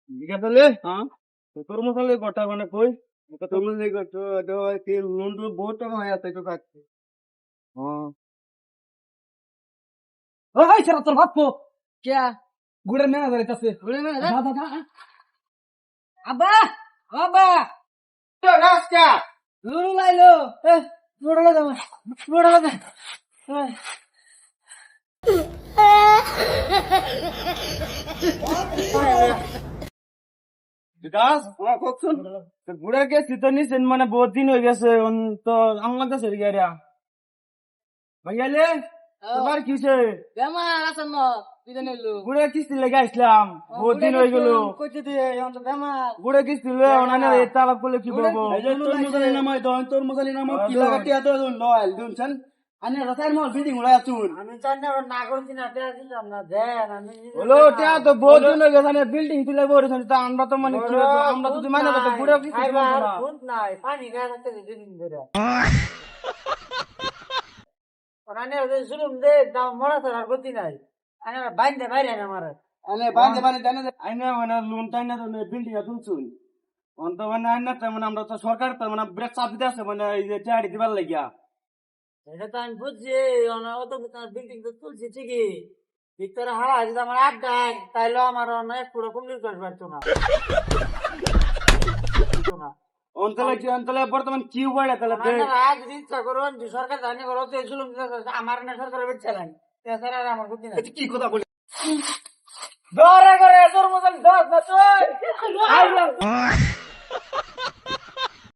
ঠিক আছে লে হ্যাঁ তোর মশালে গোটা মানে কই তোর মশালে কি লোন তো বহুত টাকা হয়ে আছে তো থাকছে হ্যাঁ ওই সেটা তোর বাপ্পো क्या গুড়ের ম্যানেজার আছে बोले मैं যা যা যা अब्बा अब्बा তো রাস্তা लूलू लाई लो छोड़ लो तुम छोड़ लो দাস হ্যাঁ কখন তো ঘুরে গেছি তো নিছেন মানে বহুত দিন হয়ে গেছে তো আমার কাছে গিয়া ভাইয়া লে তোমার কিছে बेमार आसन न बिदने लो ঘুরে কিস্তি লেগে আসলাম বহুত দিন হয়ে গেল कोचे दिए हम तो बेमार ঘুরে কিস্তি লে ওনানে তালাক করলে কি করবো তোর মশালি নামাই দন তোর মশালি নামাই কি লাগাতে এত লয়াল দুনছেন আনে রাসায়ন মল বিল্ডিং উড়াই আছুন আমি জানি ওর না করছি না তে দিলাম না দেন আমি হলো টা তো বহুত দিন হয়ে গেছে বিল্ডিং তুলে বলেছেন তা আমরা তো মানে কি হতো, আমরা তো মানে তো ঘুরে কিস্তি করবো খাইবার না ফুট নাই পানি গায় রাখতে দিন ধরে ওরানে ওদের জুলুম দে দাম মরা তো আর গতি নাই আনে বাইন্দে বাইরে না মারে আনে বান্দে বান্দে জানে আইনা মানে লোন টাইনা তো বিল্ডিং এ তুলছুন অন্ত মানে আইনা তো মানে আমরা তো সরকার তো মানে ব্রেক চাপ দিতে আছে মানে এই যে টিআরডি দিবার লাগিয়া এটা তো আমি বুঝছি অত বিল্ডিং তো তুলছি ঠিকই ভিতরে হারা যদি আমার আড্ডা তাইলে আমার অনেক পুরো কমপ্লিট করে পারতো না অন্তলে বর্তমান কি উপায় তাহলে আজ যদি ইচ্ছা করুন যে সরকার জানি করো তো এই জুলুম আমার না সরকারের বেচছে নাই এছাড়া আর আমার গতি নাই কি কথা বলি দৌড়া করে তোর মতন দশ না তুই